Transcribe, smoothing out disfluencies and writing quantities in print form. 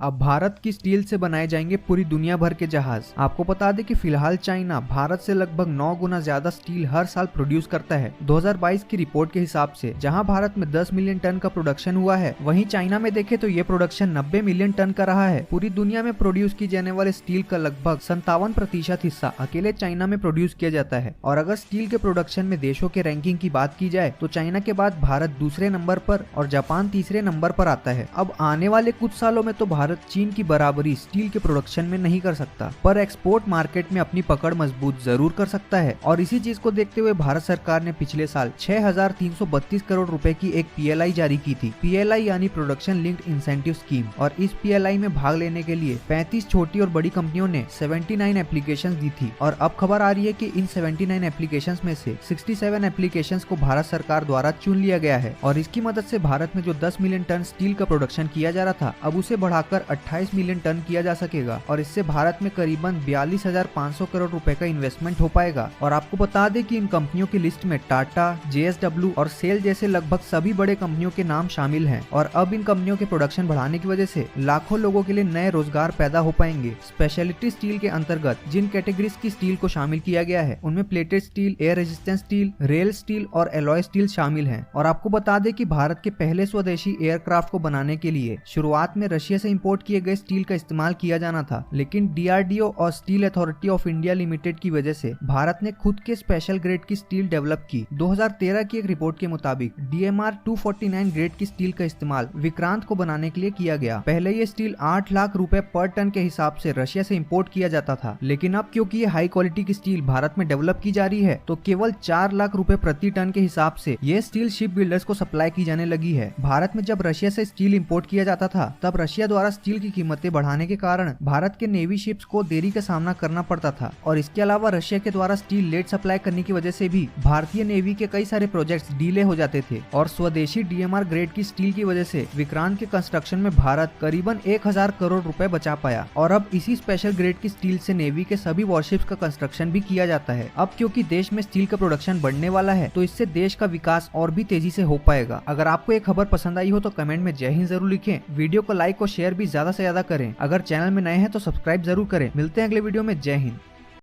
अब भारत की स्टील से बनाए जाएंगे पूरी दुनिया भर के जहाज। आपको बता दें कि फिलहाल चाइना भारत से लगभग 9 गुना ज्यादा स्टील हर साल प्रोड्यूस करता है। 2022 की रिपोर्ट के हिसाब से जहां भारत में 10 मिलियन टन का प्रोडक्शन हुआ है, वहीं चाइना में देखें तो ये प्रोडक्शन 90 मिलियन टन का रहा है। पूरी दुनिया में प्रोड्यूस की जाने वाले स्टील का लगभग 57% हिस्सा अकेले चाइना में प्रोड्यूस किया जाता है। और अगर स्टील के प्रोडक्शन में देशों के रैंकिंग की बात की जाए तो चाइना के बाद भारत दूसरे नंबर पर और जापान तीसरे नंबर पर आता है। अब आने वाले कुछ सालों में तो भारत चीन की बराबरी स्टील के प्रोडक्शन में नहीं कर सकता, पर एक्सपोर्ट मार्केट में अपनी पकड़ मजबूत जरूर कर सकता है। और इसी चीज को देखते हुए भारत सरकार ने पिछले साल 6,332 करोड़ रुपए की एक PLI जारी की थी। PLI यानी प्रोडक्शन लिंक्ड इंसेंटिव स्कीम। और इस PLI में भाग लेने के लिए 35 छोटी और बड़ी कंपनियों ने 79 एप्लीकेशंस दी थी। और अब खबर आ रही है कि इन 79 एप्लीकेशंस में से 67 एप्लीकेशंस को भारत सरकार द्वारा चुन लिया गया है। और इसकी मदद से भारत में जो 10 मिलियन टन स्टील का प्रोडक्शन किया जा रहा था, अब उसे बढ़ाकर 28 मिलियन टन किया जा सकेगा। और इससे भारत में करीबन 42,500 करोड़ रुपए का इन्वेस्टमेंट हो पाएगा। और आपको बता दें कि इन कंपनियों की लिस्ट में टाटा, JSW और सेल जैसे लगभग सभी बड़े कंपनियों के नाम शामिल हैं। और अब इन कंपनियों के प्रोडक्शन बढ़ाने की वजह से लाखों लोगों के लिए नए रोजगार पैदा हो पाएंगे। स्पेशलिटी स्टील के अंतर्गत जिन कैटेगरीज की स्टील को शामिल किया गया है, उनमें plated steel, air resistance steel, rail steel और एलॉय स्टील शामिल हैं। और आपको बता दें कि भारत के पहले स्वदेशी एयरक्राफ्ट को बनाने के लिए शुरुआत में रशिया से इंपोर्ट किए गए स्टील का इस्तेमाल किया जाना था, लेकिन DRDO और steel authority of India limited की वजह से भारत ने खुद के स्पेशल ग्रेड की स्टील डेवलप की। 2013 की एक रिपोर्ट के मुताबिक DMR 249 ग्रेड की स्टील का इस्तेमाल विक्रांत को बनाने के लिए किया गया। पहले ये स्टील 8 लाख रुपए पर टन के हिसाब से रशिया से इंपोर्ट किया जाता था, लेकिन अब क्योंकि ये हाई क्वालिटी की स्टील भारत में डेवलप की जा रही है, तो केवल 4 लाख रुपए प्रति टन के हिसाब से ये स्टील शिप बिल्डर्स को सप्लाई की जाने लगी है। भारत में जब रशिया से स्टील इंपोर्ट किया जाता था, तब रशिया द्वारा स्टील की कीमतें बढ़ाने के कारण भारत के नेवी शिप्स को देरी का सामना करना पड़ता था। और इसके अलावा रशिया के द्वारा स्टील लेट सप्लाई करने की वजह से भी भारतीय नेवी के कई सारे प्रोजेक्ट्स डिले हो जाते थे। और स्वदेशी DMR ग्रेड की स्टील की वजह से विक्रांत के कंस्ट्रक्शन में भारत करीबन 1000 करोड़ रुपए बचा पाया। और अब इसी स्पेशल ग्रेड की स्टील से नेवी के सभी वॉरशिप्स का कंस्ट्रक्शन भी किया जाता है। अब क्योंकि देश में स्टील का प्रोडक्शन बढ़ने वाला है, तो इससे देश का विकास और भी तेजी से हो पाएगा। अगर आपको ये खबर पसंद आई हो तो कमेंट में जय हिंद जरूर लिखें। वीडियो को लाइक और शेयर भी ज्यादा से ज्यादा करें। अगर चैनल में नए हैं तो सब्सक्राइब जरूर करें। मिलते हैं अगले वीडियो में। जय हिंद।